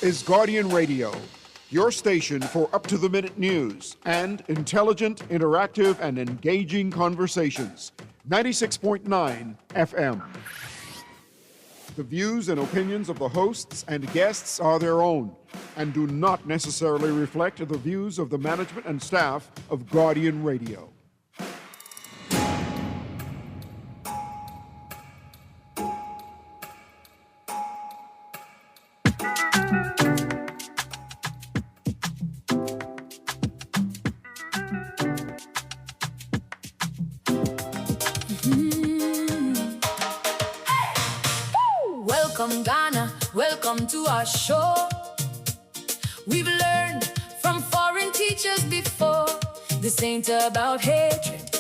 is Guardian Radio, your station for up-to-the-minute news and intelligent, interactive, and engaging conversations. 96.9 FM. The views and opinions of the hosts and guests are their own and do not necessarily reflect the views of the management and staff of Guardian Radio. Welcome to our show. We've learned from foreign teachers before. This ain't about hatred,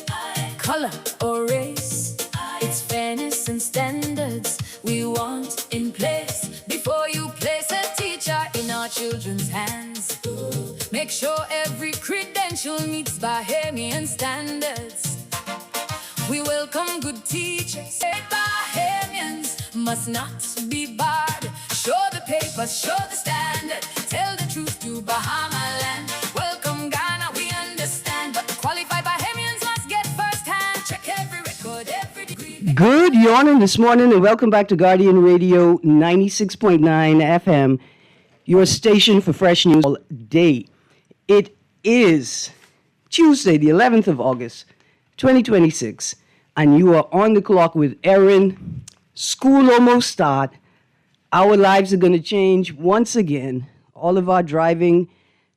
color, or race. It's fairness and standards we want in place. Before you place a teacher in our children's hands, make sure every credential meets Bahamian standards. We welcome good teachers. Bahamians must not be barred. Show the papers, show the standard. Tell the truth to Bahama land. Welcome Ghana, we understand. But qualified Bahamians must get first hand. Check every record, every degree. Good morning this morning and welcome back to Guardian Radio 96.9 FM, your station for fresh news all day. It is Tuesday, the 11th of August, 2026, and you are on the clock with Erin. School almost start. Our lives are going to change once again. All of our driving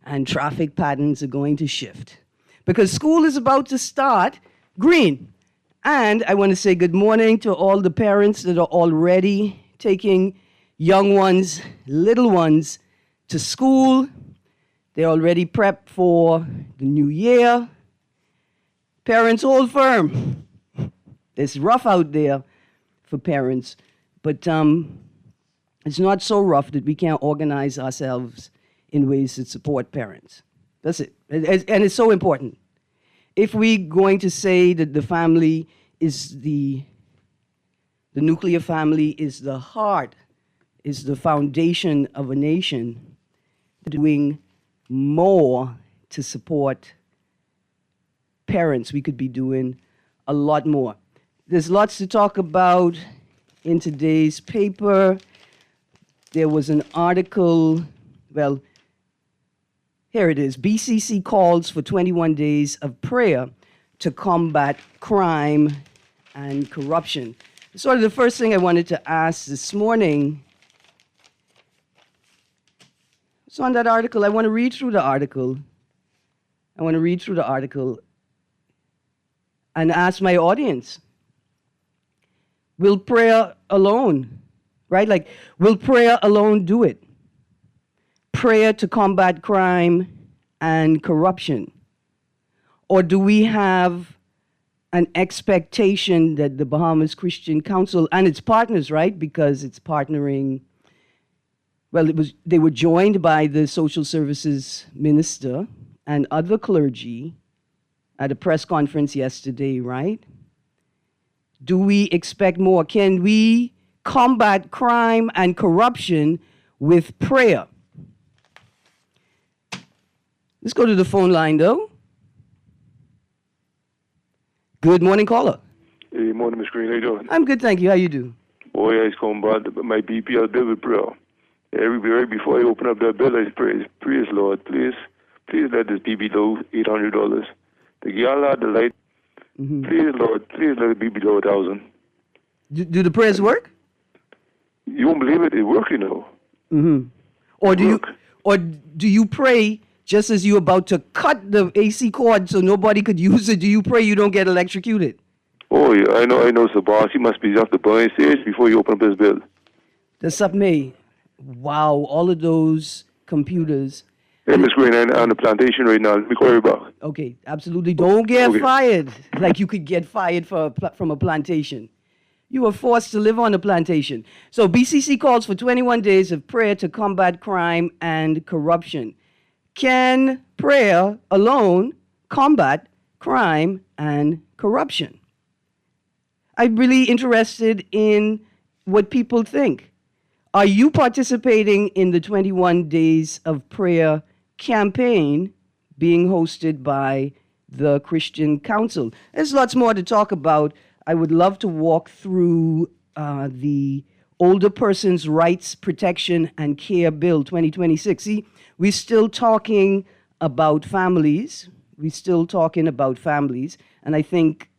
and traffic patterns are going to shift because school is about to start. Greene. And I want to say good morning to all the parents that are already taking young ones, little ones, to school. They're already prepped for the new year. Parents, hold firm. It's rough out there for parents, but it's not so rough that we can't organize ourselves in ways that support parents. That's it. And it's so important. If we're going to say that the family is the nuclear family is the heart, is the foundation of a nation, doing more to support parents, we could be doing a lot more. There's lots to talk about in today's paper. There was an article, well, here it is. BCC calls for 21 days of prayer to combat crime and corruption. Sort of the first thing I wanted to ask this morning. It's on that article. I want to read through the article. And ask my audience, will prayer alone, right? Like, will prayer alone do it? Prayer to combat crime and corruption? Or do we have an expectation that the Bahamas Christian Council and its partners, right? Because it's partnering, well, they were joined by the social services minister and other clergy at a press conference yesterday, right? Do we expect more? Can we combat crime and corruption with prayer? Let's go to the phone line, though. Good morning, caller. Hey, morning, Miss Greene. How you doing? I'm good, thank you. How you do? Boy, I was coming by my BPL bill with prayer. Right before I open up that bill, I pray, please, Lord, please let this be below $800. The Gala, the light, please, Lord, please let it be below 1,000. Do the prayers work? You won't believe it. It works, you know. Or do you pray just as you're about to cut the AC cord so nobody could use it? Do you pray you don't get electrocuted? Oh, yeah, I know, sir, boss. He must be off the burning stage before you open up his bill. That's up me. Wow, all of those computers. Hey, Miss Greene, I'm on the plantation right now. Let me call you back. Okay, absolutely. Don't get fired like you could get fired from a plantation. You were forced to live on a plantation. So BCC calls for 21 days of prayer to combat crime and corruption. Can prayer alone combat crime and corruption? I'm really interested in what people think. Are you participating in the 21 Days of Prayer campaign being hosted by the Christian Council? There's lots more to talk about. I would love to walk through the Older Persons Rights Protection and Care Bill 2026. See, we're still talking about families. We're still talking about families. And I think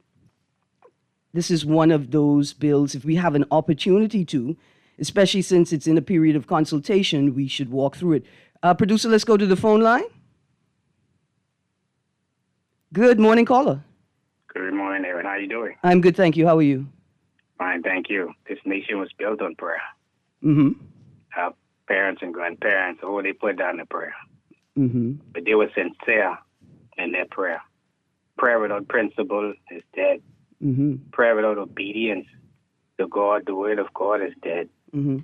this is one of those bills, if we have an opportunity to, especially since it's in a period of consultation, we should walk through it. Producer, let's go to the phone line. Good morning, caller. Good morning, Erin. How you doing? I'm good, thank you. How are you? Fine, thank you. This nation was built on prayer. Mm-hmm. Our parents and grandparents, they put down the prayer. Mm-hmm. But they were sincere in their prayer. Prayer without principle is dead. Mm-hmm. Prayer without obedience to God, the word of God, is dead. Mm-hmm.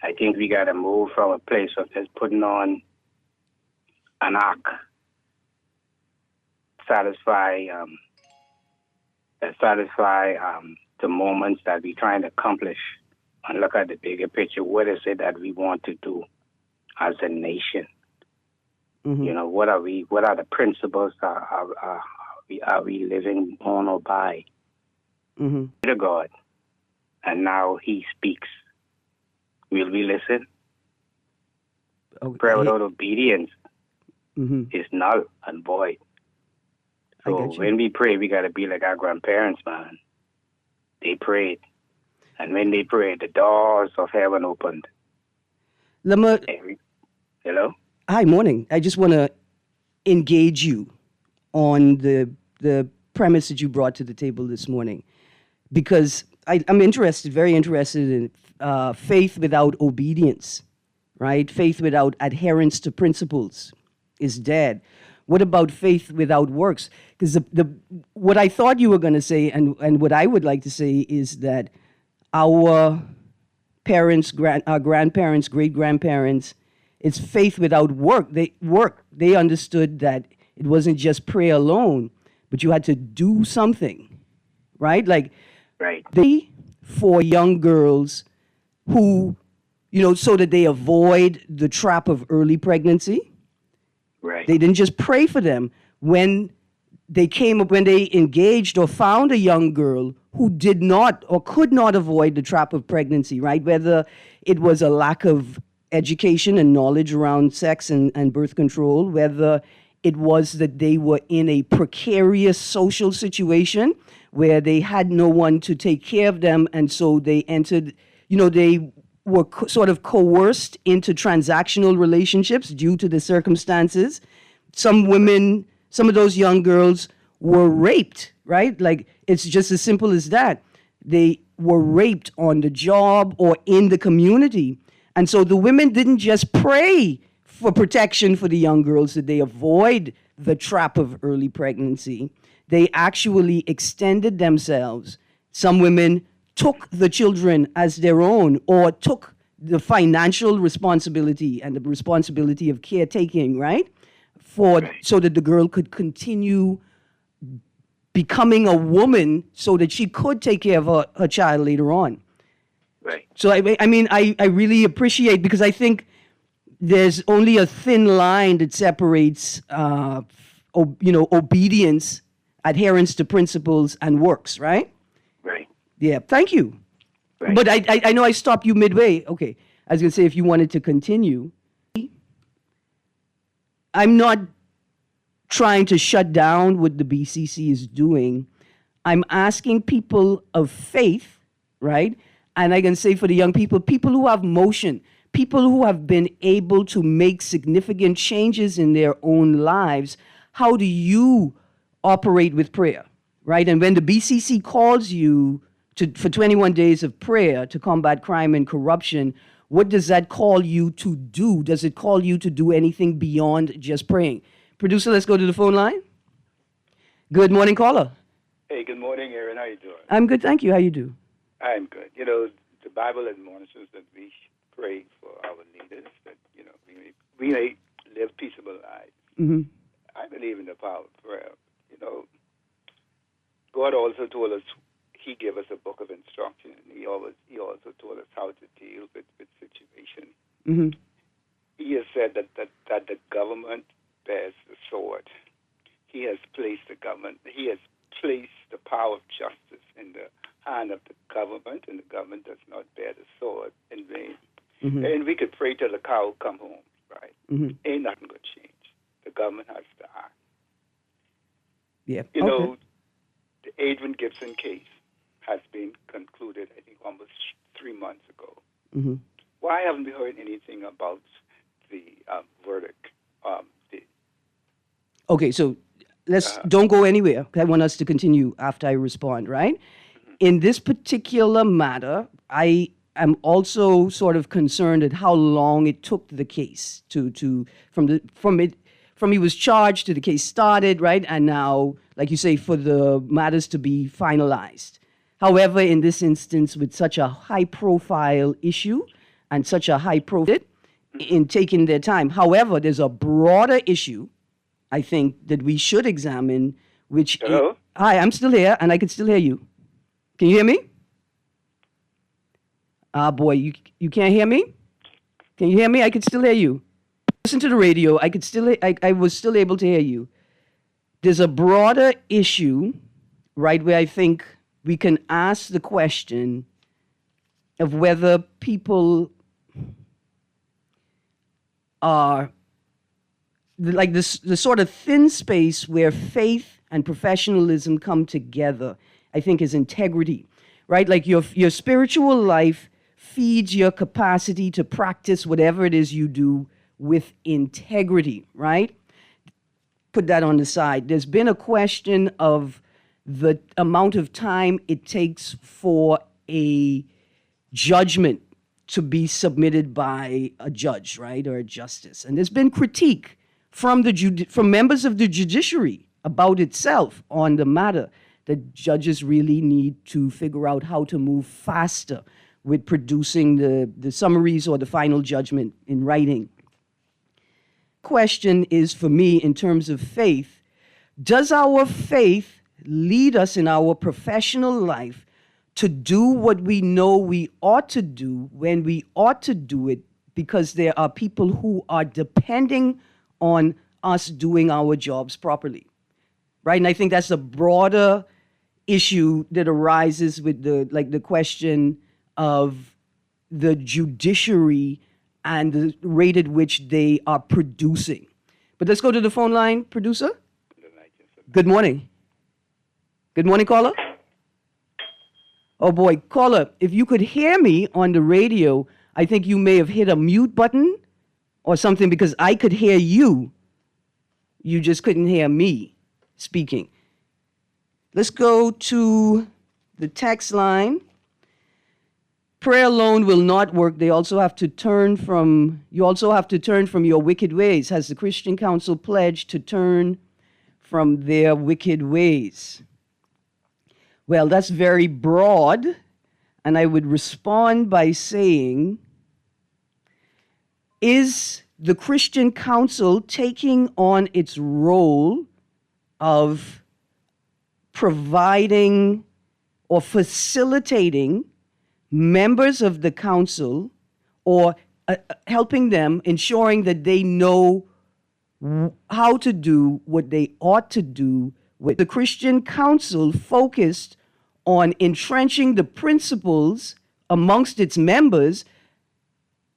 I think we got to move from a place of just putting on an arc, satisfy the moments that we're trying to accomplish, and look at the bigger picture. What is it that we want to do as a nation? Mm-hmm. You know, what are the principles are we living on or by? Mm-hmm. To God, and now He speaks. Will we listen? Okay. Prayer without obedience Mm-hmm. is null and void. I So get you. when we pray, we got to be like our grandparents, man. They prayed. And when they prayed, the doors of heaven opened. Hello? Hi, morning. I just want to engage you on the premise that you brought to the table this morning, because I'm interested, very interested in faith without obedience, right? Faith without adherence to principles is dead. What about faith without works? Because what I thought you were going to say, and what I would like to say, is that our parents, our grandparents, great-grandparents, it's faith without work. They understood that it wasn't just prayer alone, but you had to do something, right? Like, Right. for young girls who, so that they avoid the trap of early pregnancy. Right. They didn't just pray for them. When they engaged or found a young girl who did not or could not avoid the trap of pregnancy, right? Whether it was a lack of education and knowledge around sex and birth control, whether it was that they were in a precarious social situation where they had no one to take care of them, and so they entered, they were sort of coerced into transactional relationships due to the circumstances. Some of those young girls were raped, right? Like, it's just as simple as that. They were raped on the job or in the community. And so the women didn't just pray for protection for the young girls, that they avoid the trap of early pregnancy. They actually extended themselves. Some women took the children as their own, or took the financial responsibility and the responsibility of caretaking, right? So that the girl could continue becoming a woman so that she could take care of her child later on. Right. So, I really appreciate, because I think there's only a thin line that separates, obedience, adherence to principles, and works, right? Right. Yeah, thank you. Right. But I know I stopped you midway. Okay, I was going to say, if you wanted to continue. I'm not trying to shut down what the BCC is doing. I'm asking people of faith, right? And I can say, for the young people who have motion, people who have been able to make significant changes in their own lives, how do you operate with prayer, right? And when the BCC calls you for 21 days of prayer to combat crime and corruption, what does that call you to do? Does it call you to do anything beyond just praying? Producer, let's go to the phone line. Good morning, caller. Hey, good morning, Erin. How you doing? I'm good, thank you. How you do? I'm good. The Bible admonishes that we pray for our leaders, that, we may live peaceable lives. Mm-hmm. I believe in the power of prayer. God also told us, He gave us a book of instruction, and He also told us how to deal with situations. Mm-hmm. He has said that the government bears the sword. He has placed the government. He has placed the power of justice in the hand of the government, and the government does not bear the sword in vain. Mm-hmm. And we could pray till the cow come home, right? Mm-hmm. Ain't nothing going to change. The government has to act. Yeah. You Okay. know, the Adrian Gibson case has been concluded, I think, almost 3 months ago. Mm-hmm. Why haven't we heard anything about the verdict? Okay, so let's don't go anywhere. I want us to continue after I respond, right? In this particular matter, I am also sort of concerned at how long it took the case from he was charged to the case started, right? And now, like you say, for the matters to be finalized. However, in this instance, with such a high-profile issue and such a high profile in taking their time. However, there's a broader issue I think that we should examine, which Hello? Hi, I'm still here, and I can still hear you. Can you hear me? Ah, boy, you can't hear me? Can you hear me? I could still hear you. Listen to the radio. I was still able to hear you. There's a broader issue, right, where I think we can ask the question of whether people are like this, the sort of thin space where faith and professionalism come together, I think is integrity, right? Like your spiritual life feeds your capacity to practice whatever it is you do with integrity, right? Put that on the side. There's been a question of the amount of time it takes for a judgment to be submitted by a judge, right, or a justice. And there's been critique from from members of the judiciary about itself on the matter that judges really need to figure out how to move faster with producing the summaries or the final judgment in writing. Question is, for me, in terms of faith, does our faith lead us in our professional life to do what we know we ought to do when we ought to do it because there are people who are depending on us doing our jobs properly, right? And I think that's a broader issue that arises with the question of the judiciary and the rate at which they are producing. But let's go to the phone line, producer. Good morning. Good morning, caller. Oh boy, caller, if you could hear me on the radio, I think you may have hit a mute button or something because I could hear you. You just couldn't hear me speaking. Let's go to the text line. Prayer alone will not work. You also have to turn from your wicked ways. Has the Christian Council pledged to turn from their wicked ways? Well, that's very broad, and I would respond by saying, is the Christian Council taking on its role of providing or facilitating members of the council or helping them, ensuring that they know how to do what they ought to do? With the Christian Council focused on entrenching the principles amongst its members,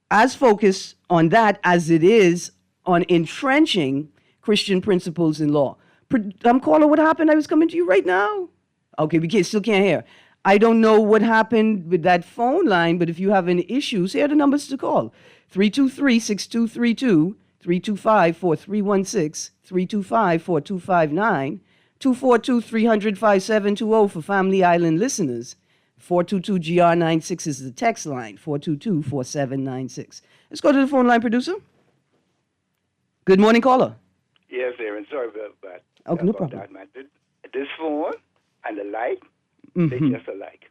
as focused on that as it is on entrenching Christian principles in law. Caller, what happened? I was coming to you right now. Okay, we still can't hear. I don't know what happened with that phone line, but if you have any issues, here are the numbers to call. 323-6232, 325-4316, 325-4259, 242-300-5720 for Family Island listeners. 422-GR96 is the text line, 422-4796. Let's go to the phone line, producer. Good morning, caller. Yes, Erin. Sorry about that. Okay, no problem. That, man. This phone and the light, they just alike.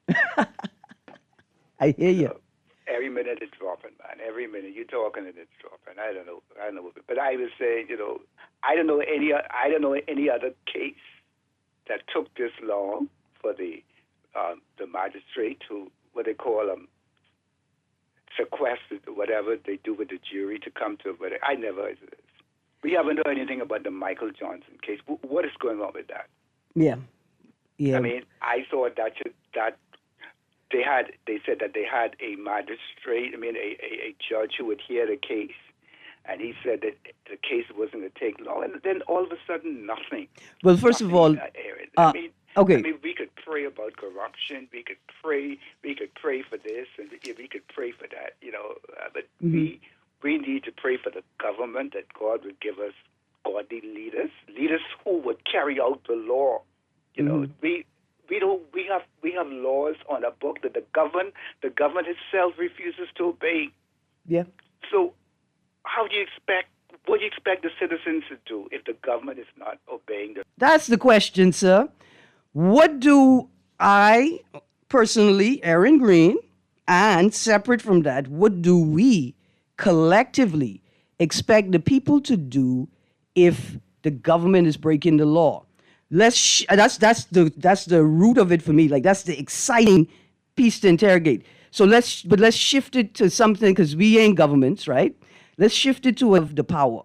I hear you. Every minute it's dropping, man. Every minute you're talking and it's dropping. I don't know. But I was saying, I don't know any other case that took this long for the magistrate to what they call sequestered, whatever they do with the jury to come to a verdict. I never heard of this. We haven't heard anything about the Michael Johnson case. What is going on with that? Yeah. I mean, I thought that they said that they had a magistrate, a judge who would hear the case, and he said that the case wasn't going to take long, and then all of a sudden, nothing. Well, first of all, Aaron. okay. I mean, we could pray about corruption. We could pray for this, and we could pray for that. But we need to pray for the government, that God would give us godly leaders who would carry out the law. We have laws on a book that the government itself refuses to obey. Yeah. So, what do you expect the citizens to do if the government is not obeying the? That's the question, sir. What do I personally, Erin Greene, and separate from that, what do we collectively expect the people to do if the government is breaking the law? That's the root of it for me. Like, that's the exciting piece to interrogate. So let's shift it to something, because we ain't governments, right? Let's shift it to the power,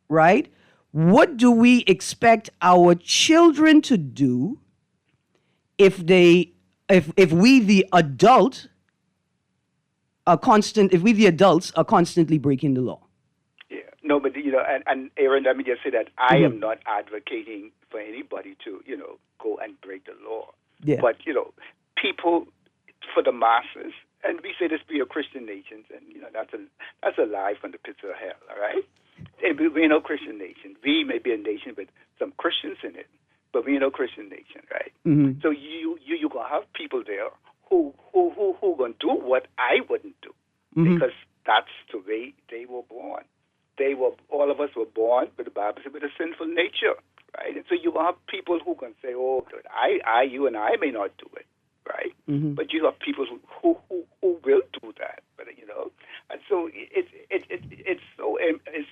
right? What do we expect our children to do if we the adults are constantly breaking the law? Yeah, no, but and Aaron, let me just say that I am not advocating for anybody to go and break the law. Yeah. But people, for the masses, and we say this, we are Christian nations, and that's a lie from the pits of hell. All right, we're no Christian nation. We may be a nation with some Christians in it, but we're no Christian nation, right? Mm-hmm. So you gonna have people there who gonna do what I wouldn't do, because that's the way they were born. All of us were born with the Bible says with a sinful nature, right? And so you have people who can say, "Oh, you and I may not do it," right? Mm-hmm. But you have people who will do that, and so it's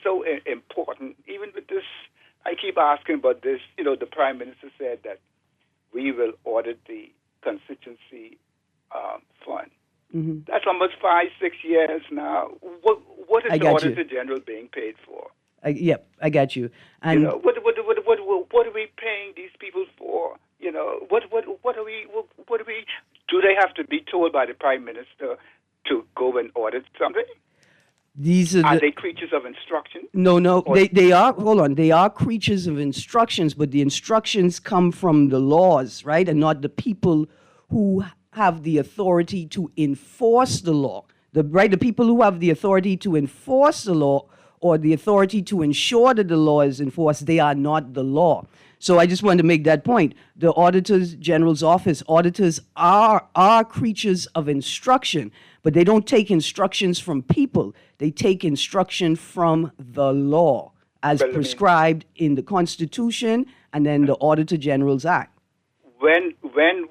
so important. Even with this, I keep asking about this. The Prime Minister said that we will audit the constituency fund. Mm-hmm. That's almost 5-6 years now. What is the Auditor General being paid for? I got you. And what are we paying these people for? What are we? Do they have to be told by the Prime Minister to go and audit something? Are they creatures of instruction? No. They are. Hold on. They are creatures of instructions, but the instructions come from the laws, right, and not the people who have the authority to enforce the law. The people who have the authority to enforce the law or the authority to ensure that the law is enforced, they are not the law. So I just wanted to make that point. The Auditor General's office, auditors are creatures of instruction, but they don't take instructions from people. They take instruction from the law as prescribed in the Constitution and then the Auditor General's Act. When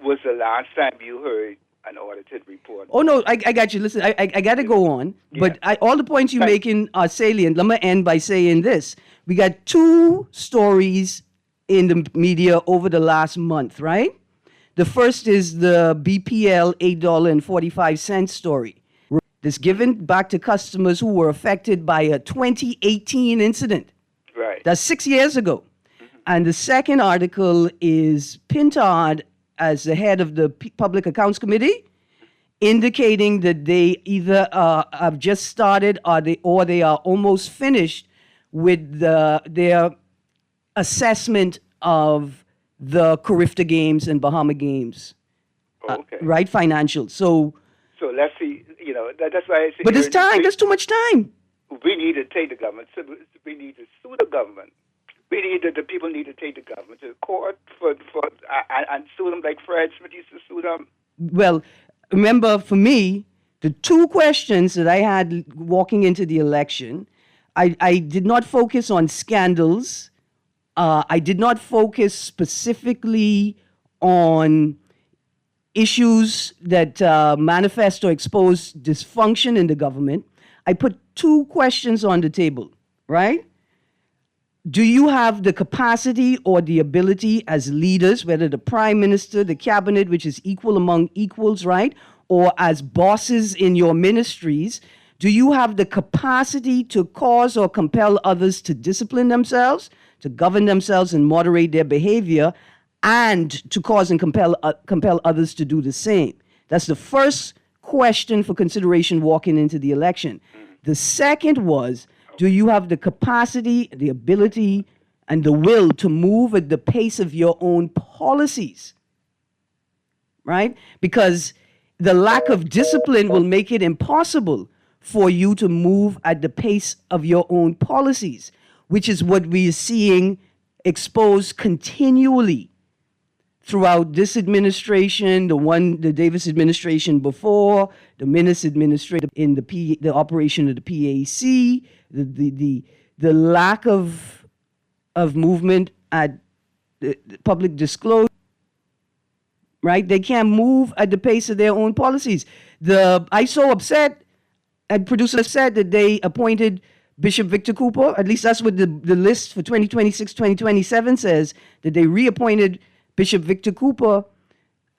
was the last time you heard an audited report? Oh, no, I got you. Listen, I got to go on, but all the points you're making are salient. Let me end by saying this. We got two stories in the media over the last month, right? The first is the BPL $8.45 story. That's given back to customers who were affected by a 2018 incident. Right. That's 6 years ago. And the second article is Pintard, as the head of the Public Accounts Committee, indicating that they either have just started or they are almost finished with their assessment of the Carifta Games and Bahama Games. Okay. Right? Financial. So let's see. That's why I say. But there's time. There's too much time. We need to take the government. So we need to sue the government. The people need to take the government to court and sue them like Fred Smith used to sue them. Well, remember, for me, the two questions that I had walking into the election, I did not focus on scandals. I did not focus specifically on issues that manifest or expose dysfunction in the government. I put two questions on the table, right? Do you have the capacity or the ability as leaders, whether the Prime Minister, the cabinet, which is equal among equals, right? or as bosses in your ministries, do you have the capacity to cause or compel others to discipline themselves, to govern themselves and moderate their behavior, and to cause and compel others to do the same? That's the first question for consideration walking into the election. The second was, do you have the capacity, the ability, and the will to move at the pace of your own policies? Right? Because the lack of discipline will make it impossible for you to move at the pace of your own policies, which is what we are seeing exposed continually throughout this administration, the Davis administration before, the Minnis administration in the operation of the PAC, the lack of movement at the public disclosure. Right? They can't move at the pace of their own policies. I so upset, and producers said that they appointed Bishop Victor Cooper. At least that's what the list for 2026, 2027 says, that they reappointed Bishop Victor Cooper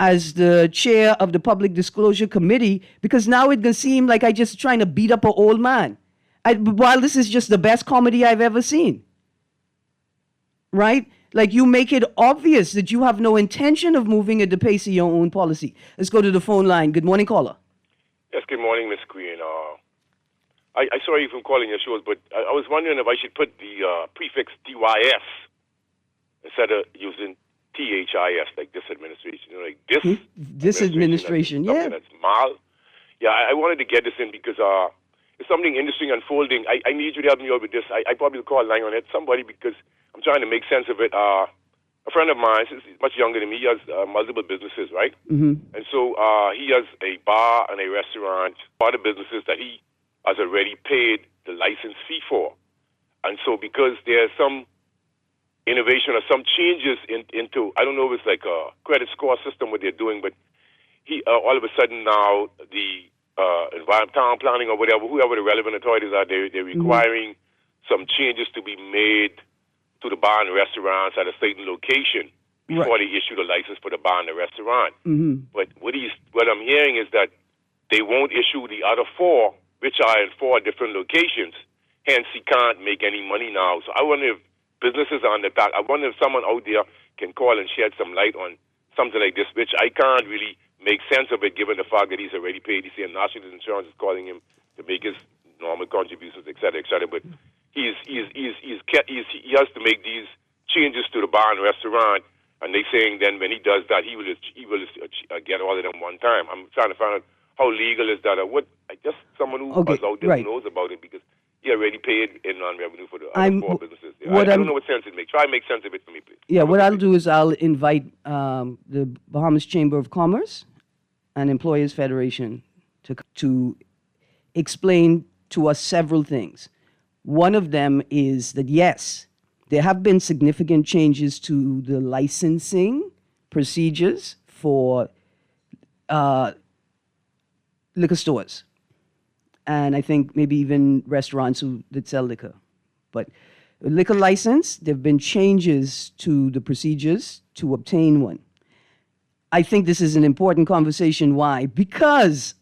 as the chair of the Public Disclosure Committee, because now it's going to seem like I just trying to beat up an old man. While this is just the best comedy I've ever seen. Right? Like, you make it obvious that you have no intention of moving at the pace of your own policy. Let's go to the phone line. Good morning, caller. Yes, good morning, Miss Greene. I saw you from calling your shows, but I was wondering if I should put the prefix DYS instead of using THIS, like this administration. You know, like this administration, yeah. That's mal. Yeah, I wanted to get this in because there's something interesting unfolding. I need you to help me out with this. I probably will call line on it somebody because I'm trying to make sense of it. A friend of mine, he's much younger than me, he has multiple businesses, right? Mm-hmm. And so he has a bar and a restaurant, part of businesses that he has already paid the license fee for. And so because there's some innovation or some changes into, I don't know if it's like a credit score system what they're doing, but he all of a sudden now the town planning or whatever, whoever the relevant authorities are, they're requiring some changes to be made to the bar and restaurants at a certain location before they issue the license for the bar and the restaurant. Mm-hmm. But what I'm hearing is that they won't issue the other four, which are in 4 different locations. Hence, he can't make any money now. So I wonder if businesses are on the back. I wonder if someone out there can call and shed some light on something like this, which I can't really make sense of it given the fact that he's already paid. He's saying National Insurance is calling him to make his normal contributions, et cetera, et cetera. But he has to make these changes to the bar and restaurant, and they saying then when he does that, he will get all of them one time. I'm trying to find out how legal is that, or what. I just someone who is out there who knows about it, because he already paid in non-revenue for the other 4 businesses. Yeah, I don't know what sense it makes. Try and make sense of it for me, please. Yeah, what I'll do is I'll invite the Bahamas Chamber of Commerce and Employers Federation to explain to us several things. One of them is that, yes, there have been significant changes to the licensing procedures for liquor stores. And I think maybe even restaurants that sell liquor. But a liquor license, there have been changes to the procedures to obtain one. I think this is an important conversation. Why? Because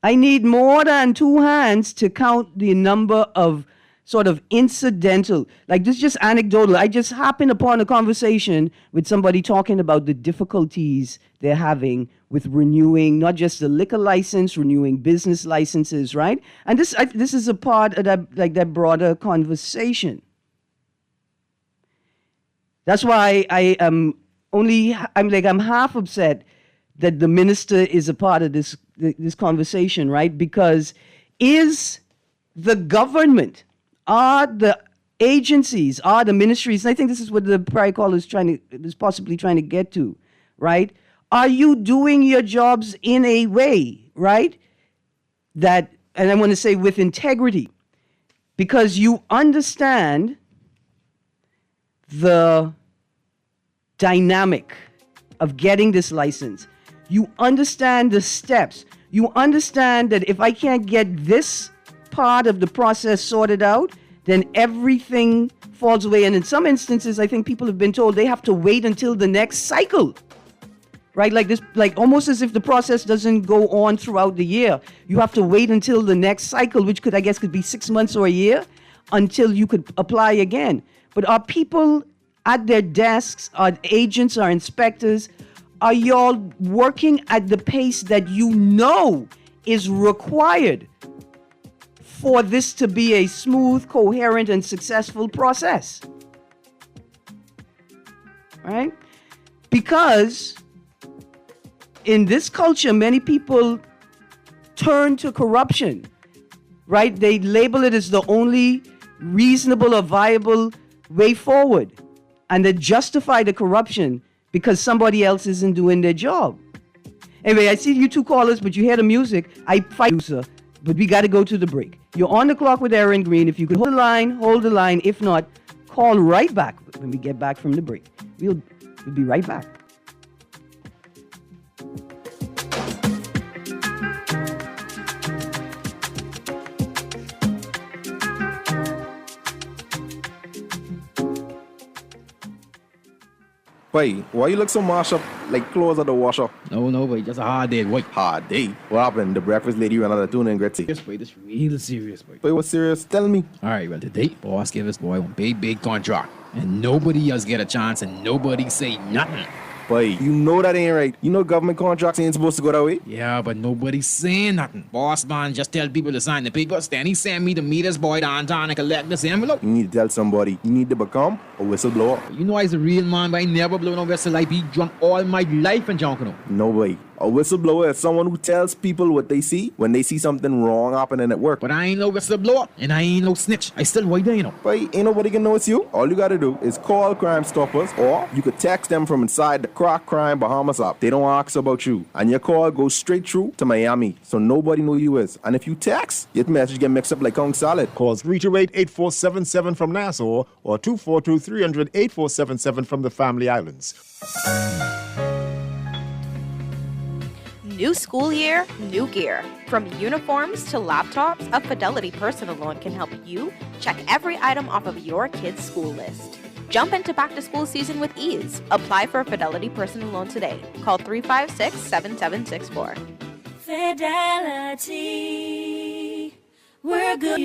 I need more than 2 hands to count the number of sort of incidental, like this is just anecdotal. I just happened upon a conversation with somebody talking about the difficulties they're having with renewing not just the liquor license, renewing business licenses, right? And this is a part of that broader conversation. That's why I'm half upset that the minister is a part of this conversation, right? Because is the government, are the agencies, are the ministries, and I think this is what the prior caller is possibly trying to get to, right? Are you doing your jobs in a way, right, that, and I want to say with integrity, because you understand the dynamic of getting this license. You understand the steps. You understand that if I can't get this part of the process sorted out, then everything falls away. And in some instances, I think people have been told they have to wait until the next cycle right? Like this, like almost as if the process doesn't go on throughout the year. You have to wait until the next cycle, which could, I guess, could be 6 months or a year, until you could apply again. But are people at their desks, are agents, are inspectors, are y'all working at the pace that you know is required for this to be a smooth, coherent, and successful process? Right? Because in this culture, many people turn to corruption, right? They label it as the only reasonable or viable way forward. And they justify the corruption because somebody else isn't doing their job. Anyway, I see you two callers, but you hear the music. I fight you, sir, but we got to go to the break. You're on the clock with Erin Greene. If you could hold the line, hold the line. If not, call right back when we get back from the break. We'll be right back. Boy, why you look so mashed up like clothes at the washer? No, boy, just a hard day, boy. Hard day. What happened? The breakfast lady ran out of tuna and gritty. Yes, boy, this real serious, boy. Boy, what's serious? Tell me. All right, well, today, boss gave us, boy, one big contract. And nobody else get a chance and nobody say nothing. Boy, you know that ain't right. You know government contracts ain't supposed to go that way. Yeah, but nobody's saying nothing. Boss man just tell people to sign the papers. Then he send me to meet his boy downtown and collect this envelope. You need to tell somebody. You need to become a whistleblower. You know I's a real man, but I never blow no whistle. I be drunk all my life and junk, you know. No way. A whistleblower is someone who tells people what they see when they see something wrong happening at work. But I ain't no whistleblower and I ain't no snitch. I still white there, you know. But ain't nobody can know it's you. All you gotta do is call Crime Stoppers, or you could text them from inside the Crack Crime Bahamas app. They don't ask about you. And your call goes straight through to Miami. So nobody know you is. And if you text, your message get mixed up like Kong Salad. Call 328-8477 from Nassau or 242-300-8477 from the Family Islands. New school year, new gear. From uniforms to laptops, a Fidelity personal loan can help you check every item off of your kid's school list. Jump into back to school season with ease. Apply for a Fidelity personal loan today. Call 356-7764. Fidelity, we're good.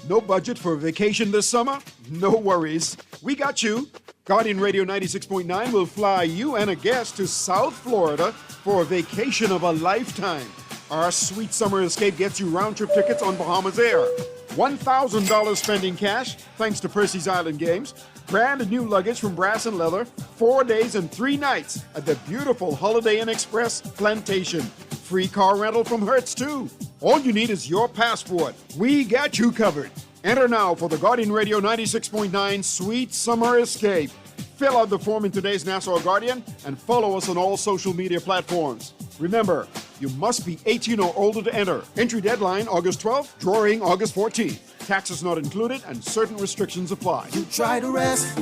No budget for a vacation this summer? No worries. We got you. Guardian Radio 96.9 will fly you and a guest to South Florida for a vacation of a lifetime. Our sweet summer escape gets you round-trip tickets on Bahamas Air. $1,000 spending cash, thanks to Percy's Island Games. Brand new luggage from Brass and Leather. 4 days and 3 nights at the beautiful Holiday Inn Express Plantation. Free car rental from Hertz, too. All you need is your passport. We got you covered. Enter now for the Guardian Radio 96.9 Sweet Summer Escape. Fill out the form in today's Nassau Guardian and follow us on all social media platforms. Remember, you must be 18 or older to enter. Entry deadline August 12th, drawing August 14th. Taxes not included and certain restrictions apply. You try to rest,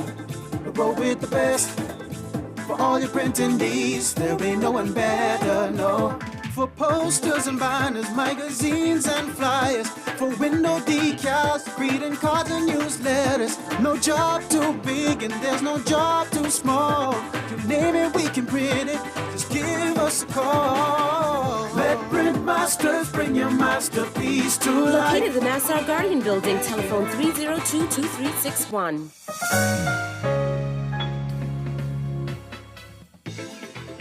roll with the best. For all your printing needs, there ain't no one better, no. For posters and banners, magazines and flyers. For window decals, greeting cards and newsletters. No job too big and there's no job too small. You name it, we can print it. Just give us a call. Let Print Masters bring your masterpiece to life. Located at the Nassau Guardian Building, telephone 302-2361.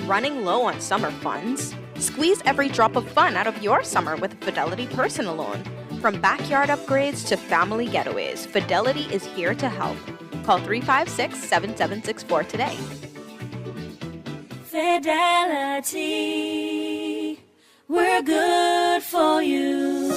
Running low on summer funds? Squeeze every drop of fun out of your summer with a Fidelity personal loan. From backyard upgrades to family getaways, Fidelity is here to help. Call 356-7764 today. Fidelity, we're good for you.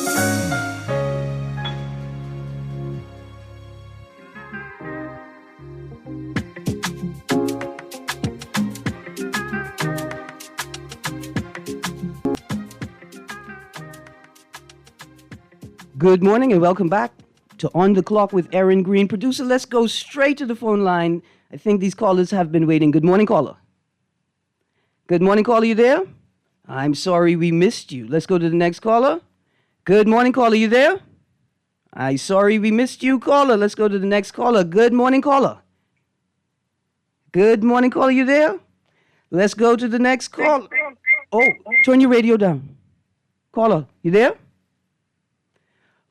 Good morning and welcome back to On the Clock with Erin Greene. Producer, let's go straight to the phone line. I think these callers have been waiting. Good morning, caller. Good morning, caller. You there? I'm sorry we missed you. Let's go to the next caller. Good morning, caller. You there? I'm sorry we missed you, caller. Let's go to the next caller. Good morning, caller. Good morning, caller. You there? Let's go to the next call. Oh, turn your radio down. Caller, you there?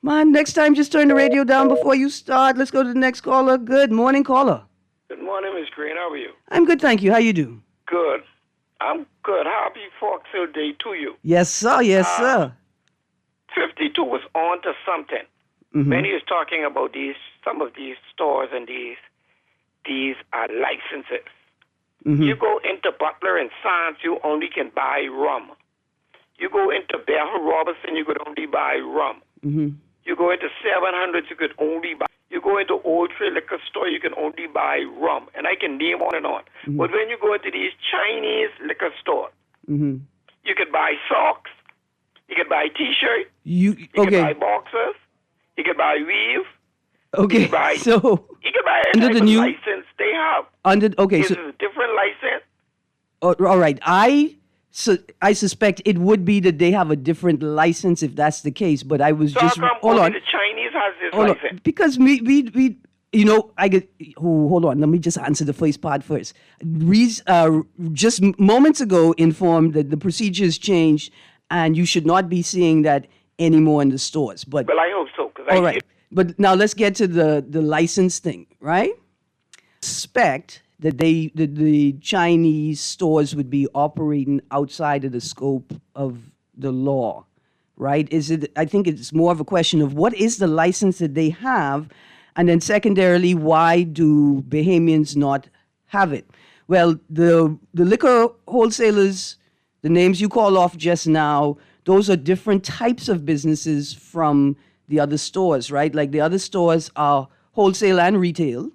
Man, next time just turn the radio down before you start. Let's go to the next caller. Good morning, caller. Good morning, Miss Greene. How are you? I'm good, thank you. How you do? Good. I'm good. Happy Fox Hill Day to you. Yes, sir. Yes, sir. 52 was on to something. Mm-hmm. Many is talking about some of these stores and these are licenses. Mm-hmm. You go into Butler and Sands, you only can buy rum. You go into Bell Robertson, you could only buy rum. Mm-hmm. You go into 700s, you could only buy. You go into Old Trail Liquor Store, you can only buy rum. And I can name on and on. Mm-hmm. But when you go into these Chinese liquor stores, Mm-hmm. you could buy socks, you could buy T-shirts, You could buy boxers, you could buy weave, Okay, you could buy, so you could buy under any the type of new license they have. So This is a different license. all right. I suspect it would be that they have a different license if that's the case. But I was So just how come hold only on. the Chinese has this Hold license? on. Because we you know, I get. Oh, hold on. Let me just answer the first part first. Just moments ago informed that the procedures changed and you should not be seeing that anymore in the stores. But Well, I hope so. all right. But now let's get to the license thing, right? Suspect that the Chinese stores would be operating outside of the scope of the law, right? I think it's more of a question of what is the license that they have, and then secondarily, why do Bahamians not have it? Well, the liquor wholesalers, the names you call off just now, those are different types of businesses from the other stores, right? Like the other stores are wholesale and retail.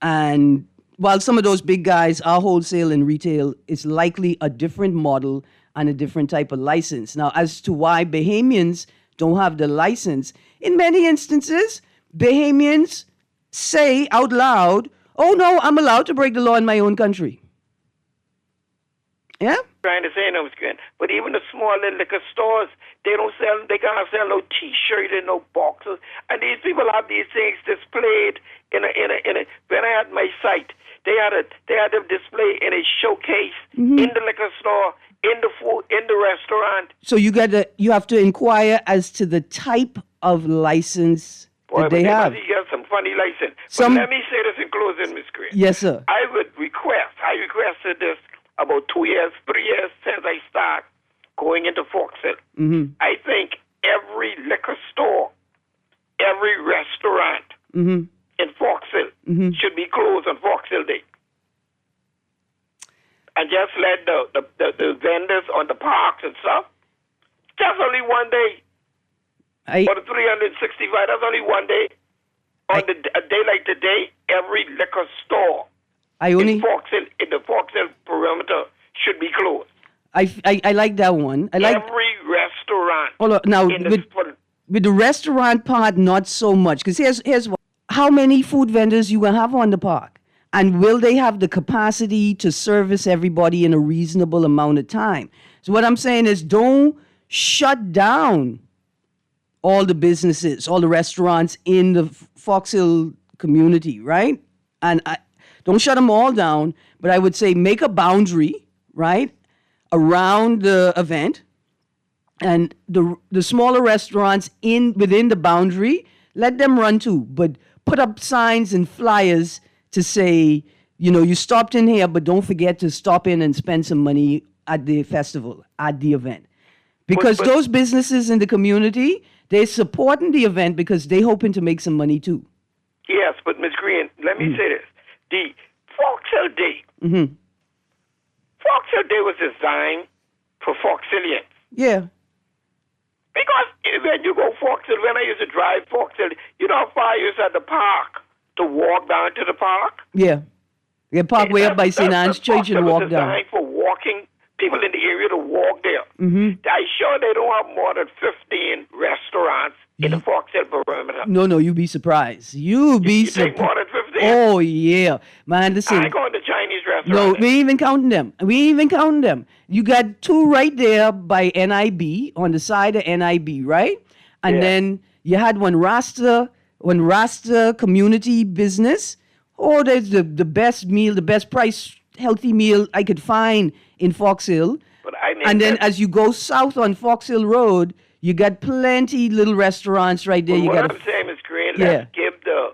And while some of those big guys are wholesale and retail, it's likely a different model and a different type of license. Now, as to why Bahamians don't have the license, in many instances, Bahamians say out loud, oh no, I'm allowed to break the law in my own country. Yeah? Trying to say no, but even the small little liquor stores, they can't sell no T-shirt and no boxes, and these people have these things displayed in a. When I had my site, they had them displayed in a showcase in the liquor store, in the food, in the restaurant. So you have to inquire as to the type of license that they have. Must get some funny license. Some- But let me say this in closing, Miss Greene. Yes, sir. I requested this about 3 years since I start going into Fox Hill. Mm-hmm. I think every liquor store, every restaurant Mm-hmm. in Fox Hill should be closed on Fox Hill Day. And just let the vendors on the parks and stuff, just only one day. For the 365, that's only one day. On a day like today, every liquor store in the Fox Hill perimeter should be closed. I like that one. I like every restaurant. Hold on. Now, with the restaurant part, not so much. Because here's what. How many food vendors you going to have on the park? And will they have the capacity to service everybody in a reasonable amount of time? So what I'm saying is don't shut down all the businesses, all the restaurants in the Fox Hill community, right? And don't shut them all down, but I would say make a boundary, right, around the event. And the smaller restaurants within the boundary, let them run too, but put up signs and flyers to say, you stopped in here, but don't forget to stop in and spend some money at the festival, at the event. Because those businesses in the community, they're supporting the event because they're hoping to make some money too. Yes, but Ms. Greene, let me say this. The Fox Hill Day, Fox Hill Day was designed for Fox Hillians. Yeah. Because when you go Fox Hill, when I used to drive Fox Hill, you know how far I used at the park to walk down to the park? Yeah. You park way up by St. Anne's Church and walk down. Designed for walking, people in the area to walk there. Mm-hmm. I'm sure they don't have more than 15 restaurants in the Fox Hill perimeter. No, you'd be surprised. You'd be surprised. Take more than 15? Oh, yeah. Man, listen. I go to Chinese restaurants. No, we ain't even counting them. You got two right there by NIB, on the side of NIB, right? And then you had one Rasta community business Oh, there's the best meal, the best price, healthy meal I could find in Fox Hill. But I mean, And then as you go south on Fox Hill Road, you got plenty little restaurants right there. Well, You what got I'm saying is, Greene, yeah. let's give the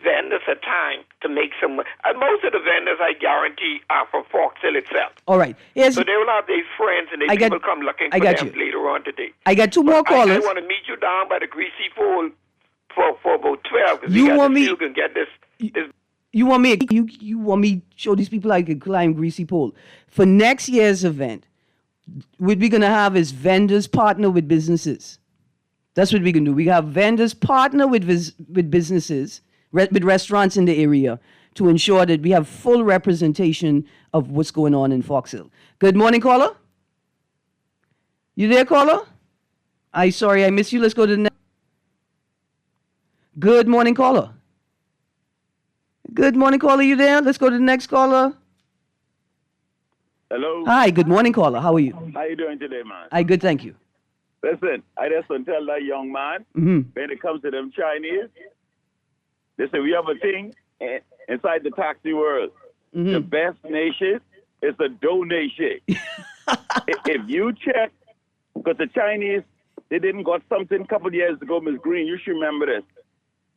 vendors a time to make some money. And most of the vendors, I guarantee, are from Fox Hill itself. All right. So they will have their friends and they will come looking for them later on today. I got two more callers. I want to meet you down by the Greasy Pole for about 12. Because You want me? You can get this. You want me? You want me show these people I could climb Greasy Pole for next year's event? What we're gonna have is vendors partner with businesses. That's what we can do. We have vendors partner with businesses, with restaurants in the area to ensure that we have full representation of what's going on in Fox Hill. Good morning, caller. You there, caller? Sorry, I missed you. Let's go to the next. Good morning, caller. Good morning, caller. You there? Let's go to the next caller. Hello. Hi, good morning, caller. How are you? How you doing today, man? Hi, good, thank you. Listen, I just want to tell that young man, when it comes to them Chinese, listen, we have a thing inside the taxi world. The best nation is a donation. If you check, because the Chinese, they didn't got something a couple of years ago, Ms. Greene, you should remember this.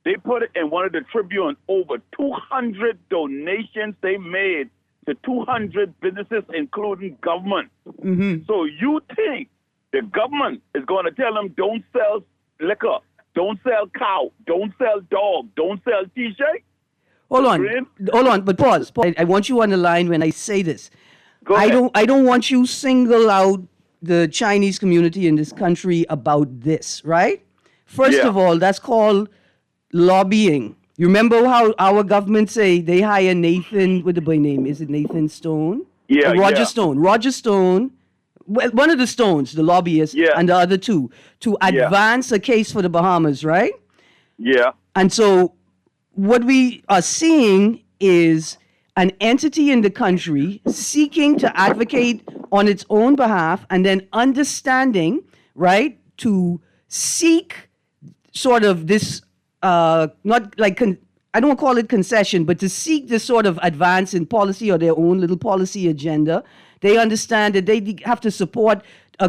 They put it in one of the Tribune, over 200 donations they made to 200 businesses, including government. So you think the government is going to tell them don't sell liquor, don't sell cow, don't sell dog, don't sell T-shirt? Hold on, but pause. I want you on the line when I say this. Go ahead. I don't want you single out the Chinese community in this country about this, right? First of all, that's called lobbying. You remember how our government say they hire Nathan, what the boy name? Is it Nathan Stone? Yeah, Roger Stone. Roger Stone, one of the Stones, the lobbyist, and the other two, to advance a case for the Bahamas, right? Yeah. And so what we are seeing is an entity in the country seeking to advocate on its own behalf and then understanding, right, to seek sort of this, not like, I don't call it concession, but to seek this sort of advance in policy or their own little policy agenda. They understand that they have to support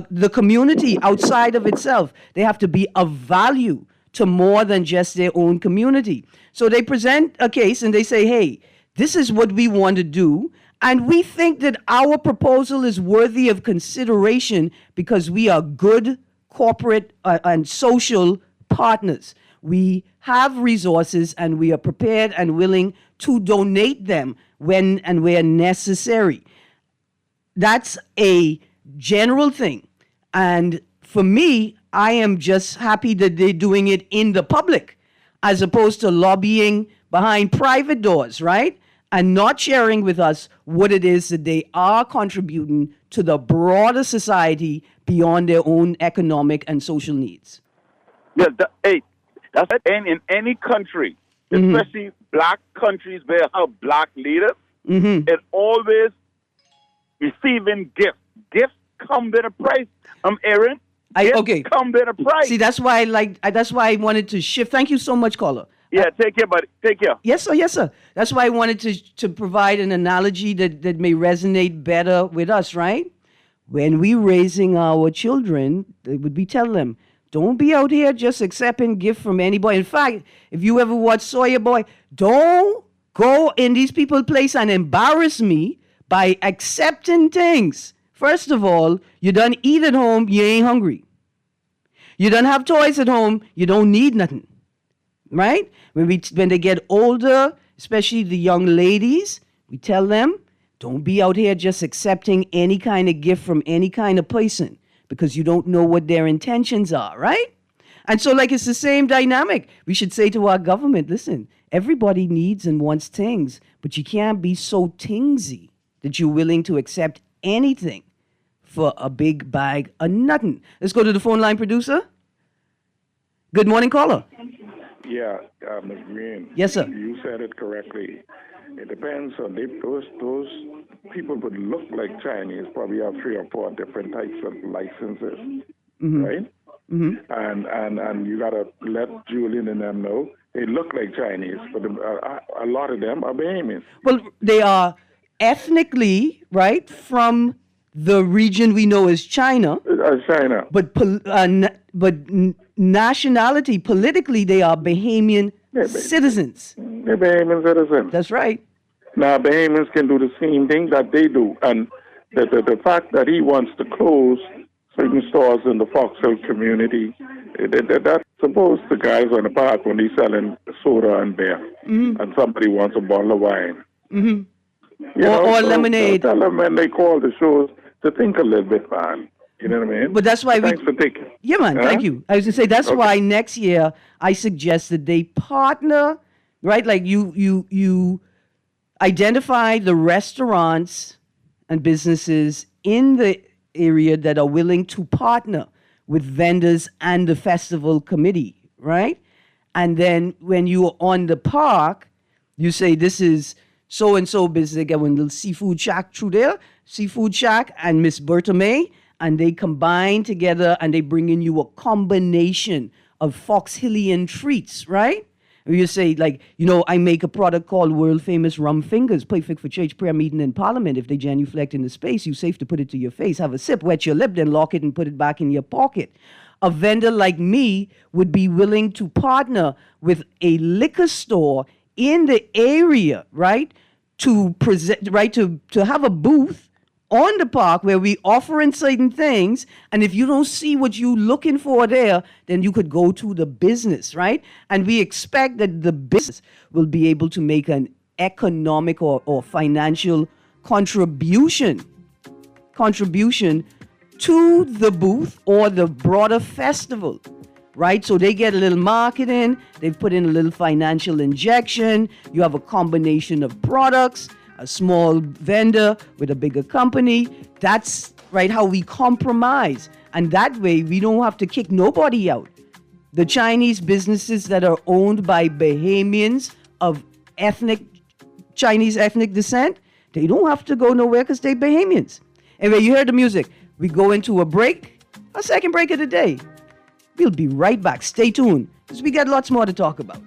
the community outside of itself. They have to be of value to more than just their own community. So they present a case and they say, hey, this is what we want to do. And we think that our proposal is worthy of consideration because we are good corporate and social partners. We have resources and we are prepared and willing to donate them when and where necessary. That's a general thing. And for me, I am just happy that they're doing it in the public as opposed to lobbying behind private doors, right? And not sharing with us what it is that they are contributing to the broader society beyond their own economic and social needs. Yeah, that's in any country, especially black countries where have black leaders, it always receiving gifts. Gifts come with a price. Erin. Gifts come with a price. See, that's why that's why I wanted to shift. Thank you so much, caller. Yeah, take care, buddy. Take care. Yes, sir. Yes, sir. That's why I wanted to provide an analogy that may resonate better with us, right? When we raising our children, we tell them, don't be out here just accepting gift from anybody. In fact, if you ever watch Sawyer Boy, don't go in these people's place and embarrass me by accepting things. First of all, you done eat at home, you ain't hungry. You done have toys at home, you don't need nothing. Right? When they get older, especially the young ladies, we tell them, don't be out here just accepting any kind of gift from any kind of person because you don't know what their intentions are, right? And so it's the same dynamic. We should say to our government, listen, everybody needs and wants things, but you can't be so tingsy that you're willing to accept anything for a big bag of nothing. Let's go to the phone line, producer. Good morning, caller. Yeah, Ms. Greene. Yes, sir. You said it correctly. It depends on those people would look like Chinese, probably have 3 or 4 different types of licenses, right? and you got to let Julian and them know they look like Chinese, but a lot of them are Bahamians. Well, they are ethnically, right, from the region we know as China. China. But nationality, politically, they are Bahamian citizens. They're Bahamian citizens. That's right. Now, Bahamians can do the same thing that they do. And the fact that he wants to close certain stores in the Fox Hill community, that's suppose the guys on the park when he's selling soda and beer, and somebody wants a bottle of wine. Or lemonade. Tell them when they call the shows to think a little bit, man. You know what I mean? But that's why Thanks for taking. Yeah, man, thank you. I was going to say, that's why next year I suggested they partner, right? Like you identify the restaurants and businesses in the area that are willing to partner with vendors and the festival committee, right? And then when you're on the park, you say, this is so-and-so business. They get one little seafood shack through there, Seafood Shack and Miss Bertha May, and they combine together and they bring in you a combination of Foxhillian treats, right? You say, like, I make a product called World Famous Rum Fingers, perfect for church prayer meeting in Parliament. If they genuflect in the space, you safe to put it to your face, have a sip, wet your lip, then lock it and put it back in your pocket. A vendor like me would be willing to partner with a liquor store in the area, right, to present, right, to have a booth on the park where we offering certain things, and if you don't see what you're looking for there, then you could go to the business, right? And we expect that the business will be able to make an economic or financial contribution to the booth or the broader festival, right? So they get a little marketing, they've put in a little financial injection, you have a combination of products, a small vendor with a bigger company. That's right how we compromise. And that way we don't have to kick nobody out. The Chinese businesses that are owned by Bahamians of Chinese ethnic descent, they don't have to go nowhere because they're Bahamians. Anyway, you heard the music. We go into a second break of the day. We'll be right back. Stay tuned because we got lots more to talk about.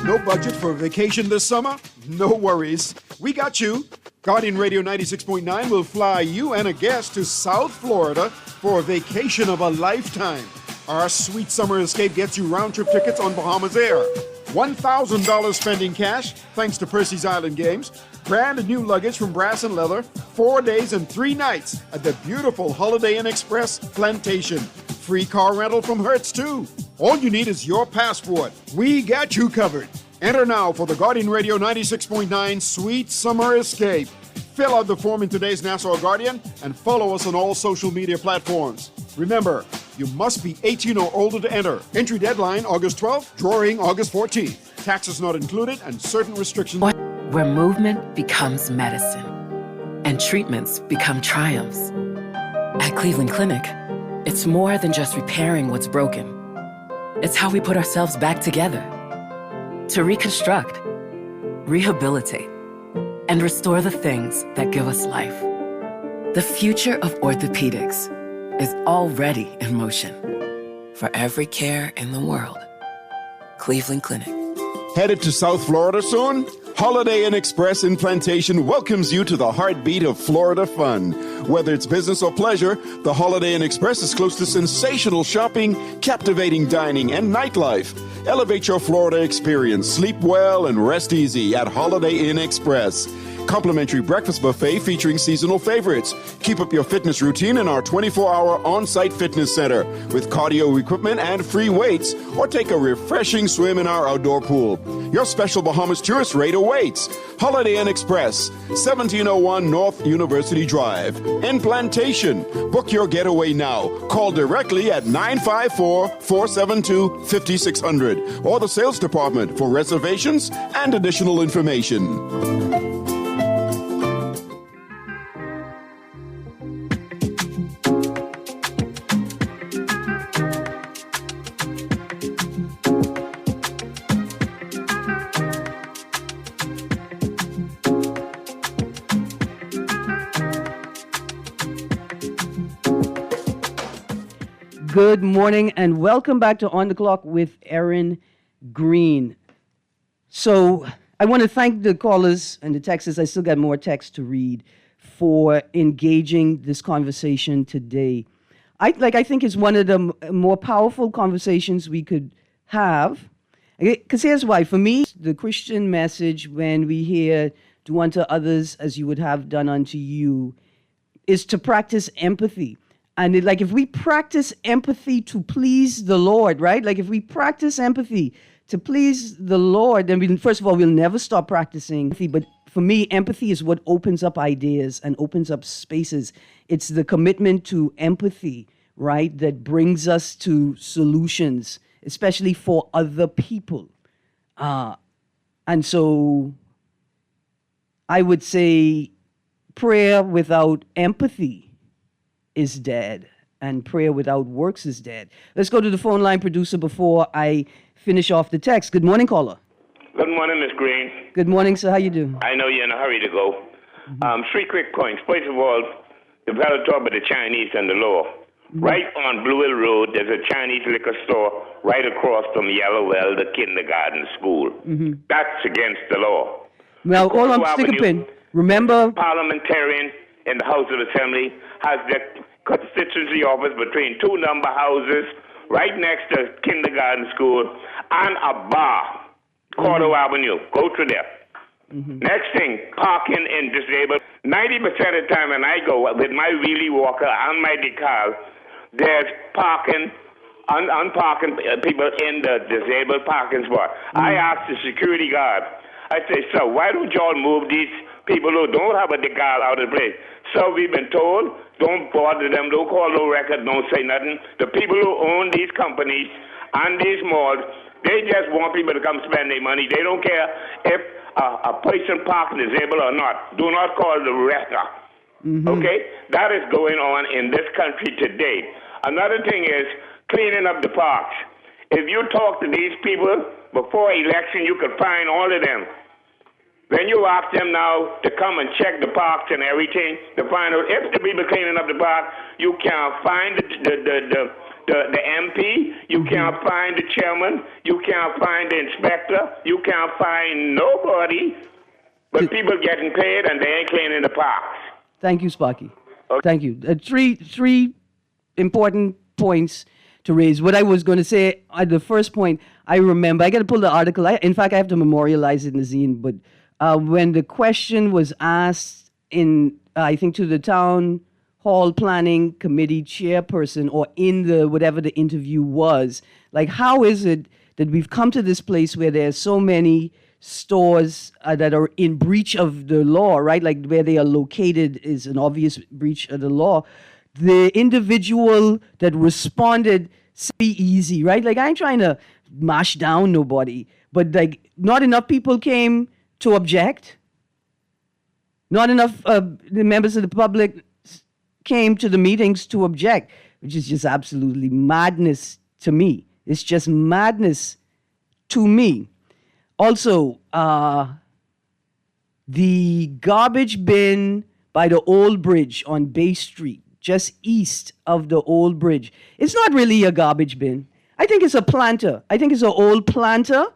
No budget for a vacation this summer? No worries. We got you. Guardian Radio 96.9 will fly you and a guest to South Florida for a vacation of a lifetime. Our sweet summer escape gets you round-trip tickets on Bahamas Air. $1,000 spending cash, thanks to Percy's Island Games. Brand new luggage from Brass and Leather. 4 days and 3 nights at the beautiful Holiday Inn Express Plantation. Free car rental from Hertz, too. All you need is your passport. We got you covered. Enter now for the Guardian Radio 96.9 Sweet Summer Escape. Fill out the form in today's Nassau Guardian and follow us on all social media platforms. Remember, you must be 18 or older to enter. Entry deadline August 12th, drawing August 14th. Taxes not included and certain restrictions. Where movement becomes medicine and treatments become triumphs. At Cleveland Clinic, it's more than just repairing what's broken. It's how we put ourselves back together to reconstruct, rehabilitate, and restore the things that give us life. The future of orthopedics is already in motion. For every care in the world, Cleveland Clinic. Headed to South Florida soon? Holiday Inn Express in Plantation welcomes you to the heartbeat of Florida fun. Whether it's business or pleasure, the Holiday Inn Express is close to sensational shopping, captivating dining, and nightlife. Elevate your Florida experience. Sleep well and rest easy at Holiday Inn Express. Complimentary breakfast buffet featuring seasonal favorites. Keep up your fitness routine in our 24-hour on-site fitness center with cardio equipment and free weights, or take a refreshing swim in our outdoor pool. Your special Bahamas tourist rate awaits. Holiday Inn Express, 1701 North University Drive, in Plantation. Book your getaway now. Call directly at 954-472-5600 or the sales department for reservations and additional information. Good morning and welcome back to On the Clock with Erin, Greene. So I want to thank the callers and the texters. I still got more text to read for engaging this conversation today. I think it's one of the more powerful conversations we could have. Because here's why. For me, the Christian message when we hear do unto others as you would have done unto you is to practice empathy. And if we practice empathy to please the Lord, right? Like if we practice empathy to please the Lord, then first of all, we'll never stop practicing empathy. But for me, empathy is what opens up ideas and opens up spaces. It's the commitment to empathy, right, that brings us to solutions, especially for other people. And so I would say prayer without empathy is dead, and prayer without works is dead. Let's go to the phone line, producer, before I finish off the text. Good morning, caller. Good morning, Miss Greene. Good morning, sir. How you doing? I know you're in a hurry to go. 3 quick points. First of all, the fellow talk about the Chinese and the law. Right on Blue Hill Road, there's a Chinese liquor store right across from Yellow Well, the kindergarten school. That's against the law. Well, hold on, stick a pin. Remember, parliamentarian in the House of Assembly has the constituency office between 2 number houses right next to kindergarten school and a bar, Cordo Avenue. Go to there. Next thing, parking in disabled. 90% of the time when I go with my wheelie walker and my decal, there's parking, unparking people in the disabled parking spot. I asked the security guard, I say, sir, why don't y'all move these people who don't have a decal out of the place? So we've been told, don't bother them, don't call no record, don't say nothing. The people who own these companies and these malls, they just want people to come spend their money. They don't care if a person parked disabled or not. Do not call the record. Okay? That is going on in this country today. Another thing is cleaning up the parks. If you talk to these people before election, you could find all of them. When you ask them now to come and check the parks and everything, to find out if the people cleaning up the park, you can't find the MP, you can't find the chairman, you can't find the inspector, you can't find nobody, but people getting paid and they ain't cleaning the parks. Thank you, Sparky. Okay. Thank you. Three important points to raise. What I was going to say at the first point, I remember, I got to pull the article. In fact, I have to memorialize it in the zine, but when the question was asked I think to the town hall planning committee chairperson, or in the whatever the interview was, like, how is it that we've come to this place where there's so many stores that are in breach of the law, right? Like where they are located is an obvious breach of the law. The individual that responded, be easy, right? Like, I ain't trying to mash down nobody, but like not enough people came to object. Not enough the members of the public came to the meetings to object, which is just absolutely madness to me. It's just madness to me. Also, the garbage bin by the old bridge on Bay Street, just east of the old bridge, it's not really a garbage bin. I think it's a planter. I think it's an old planter,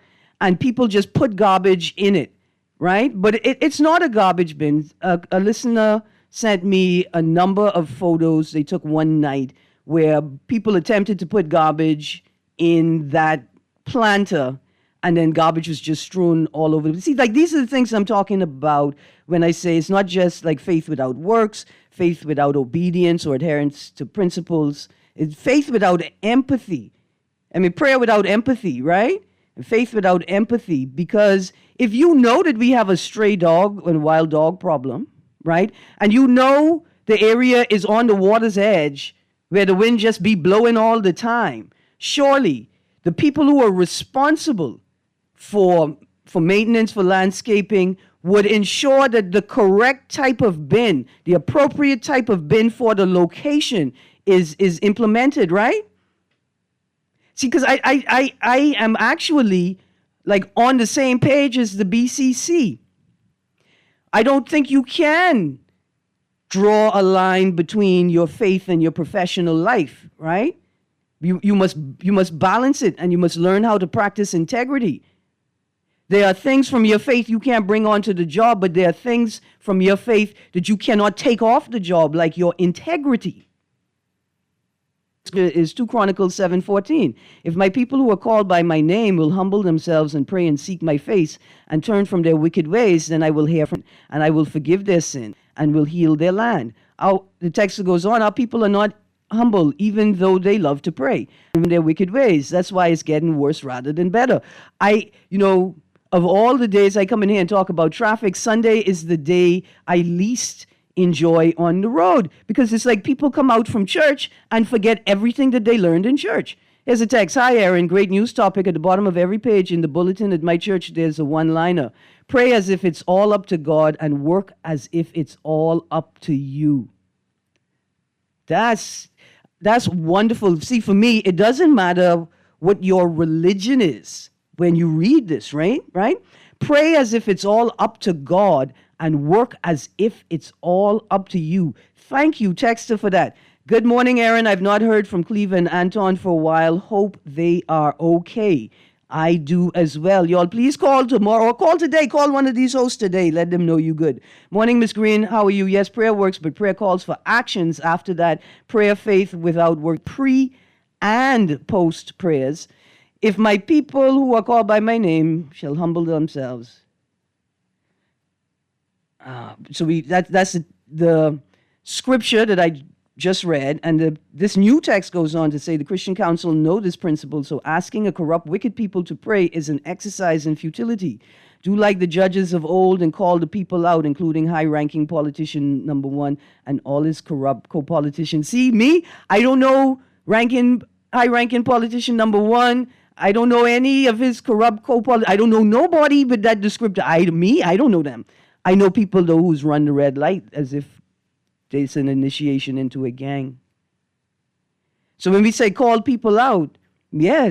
and people just put garbage in it, right? But it's not a garbage bin. A listener sent me a number of photos they took one night where people attempted to put garbage in that planter, and then garbage was just strewn all over. See, like, these are the things I'm talking about when I say it's not just like faith without works, faith without obedience or adherence to principles. It's faith without empathy. I mean, prayer without empathy, right? And faith without empathy. Because if you know that we have a stray dog and wild dog problem, right? And you know the area is on the water's edge where the wind just be blowing all the time, surely the people who are responsible for maintenance, for landscaping, would ensure that the correct type of bin, the appropriate type of bin for the location is implemented, right? See, because I am actually like on the same page as the BCC. I don't think you can draw a line between your faith and your professional life, right? You must balance it, and you must learn how to practice integrity. There are things from your faith you can't bring onto the job, but there are things from your faith that you cannot take off the job, like your integrity. Is 2 Chronicles 7:14. If my people who are called by my name will humble themselves and pray and seek my face and turn from their wicked ways, then I will hear from and I will forgive their sin and will heal their land. The text goes on, our people are not humble, even though they love to pray in their wicked ways. That's why it's getting worse rather than better. Of all the days I come in here and talk about traffic, Sunday is the day I least enjoy on the road, because it's like people come out from church and forget everything that they learned in church. Here's a text. Hi, Erin. Great news topic. At the bottom of every page in the bulletin at my church, there's a one-liner. Pray as if it's all up to God and work as if it's all up to you. That's wonderful. See, for me, it doesn't matter what your religion is when you read this, right? Pray as if it's all up to God and work as if it's all up to you. Thank you, texter, for that. Good morning, Erin. I've not heard from Cleva and Anton for a while. Hope they are okay. I do as well. Y'all, please call tomorrow or call today. Call one of these hosts today. Let them know you good. Morning, Miss Greene. How are you? Yes, prayer works, but prayer calls for actions after that. Prayer, faith without work, pre and post prayers. If my people who are called by my name shall humble themselves. That's the scripture that I just read, and this new text goes on to say the Christian Council know this principle, so asking a corrupt, wicked people to pray is an exercise in futility. Do like the judges of old and call the people out, including high-ranking politician number 1 and all his corrupt co-politicians. See, me, I don't know high-ranking politician number 1. I don't know any of his corrupt co-politicians. I don't know nobody but that descriptor. I don't know them. I know people, though, who's run the red light as if it's an initiation into a gang. So when we say call people out,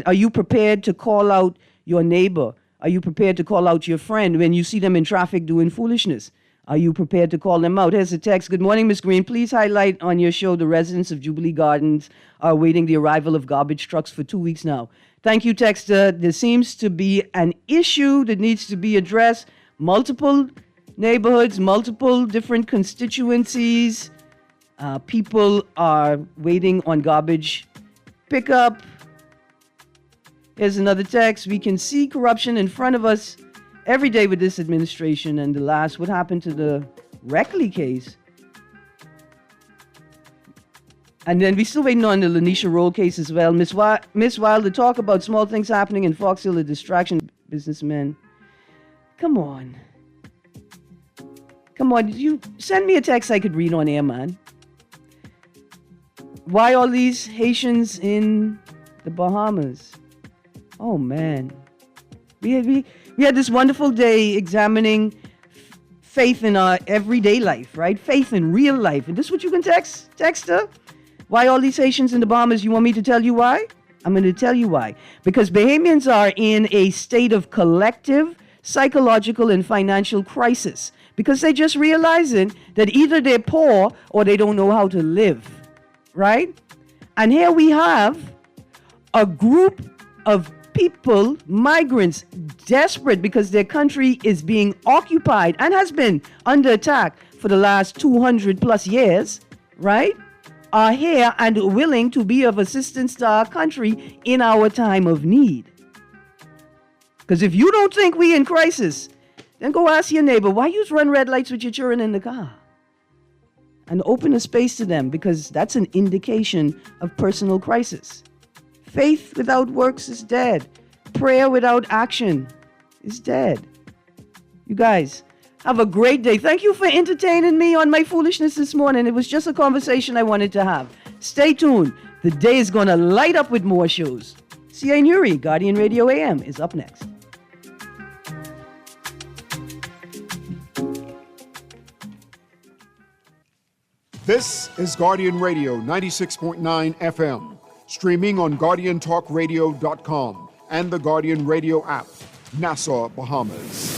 are you prepared to call out your neighbor? Are you prepared to call out your friend when you see them in traffic doing foolishness? Are you prepared to call them out? Here's a text. Good morning, Miss Greene. Please highlight on your show the residents of Jubilee Gardens are awaiting the arrival of garbage trucks for 2 weeks now. Thank you, texter. There seems to be an issue that needs to be addressed. Multiple neighborhoods, multiple different constituencies. People are waiting on garbage pickup. Here's another text. We can see corruption in front of us every day with this administration. And what happened to the Reckley case? And then we're still waiting on the Lanisha Roll case as well. Miss Wilder, talk about small things happening in Fox Hill, a distraction, businessmen. Come on. You send me a text I could read on air, man. Why all these Haitians in the Bahamas? Oh, man. We had this wonderful day examining faith in our everyday life, right? Faith in real life. And this is what you can text her? Why all these Haitians in the Bahamas? You want me to tell you why? I'm going to tell you why. Because Bahamians are in a state of collective psychological and financial crisis. Because they're just realizing that either they're poor or they don't know how to live. Right? And here we have a group of people, migrants, desperate because their country is being occupied and has been under attack for the last 200 plus years, right? Are here and willing to be of assistance to our country in our time of need. Because if you don't think we in crisis, then go ask your neighbor, why you run red lights with your children in the car? And open a space to them, because that's an indication of personal crisis. Faith without works is dead. Prayer without action is dead. You guys, have a great day. Thank you for entertaining me on my foolishness this morning. It was just a conversation I wanted to have. Stay tuned. The day is going to light up with more shows. C.A. Nuri, Guardian Radio AM, is up next. This is Guardian Radio 96.9 FM, streaming on GuardianTalkRadio.com and the Guardian Radio app, Nassau, Bahamas.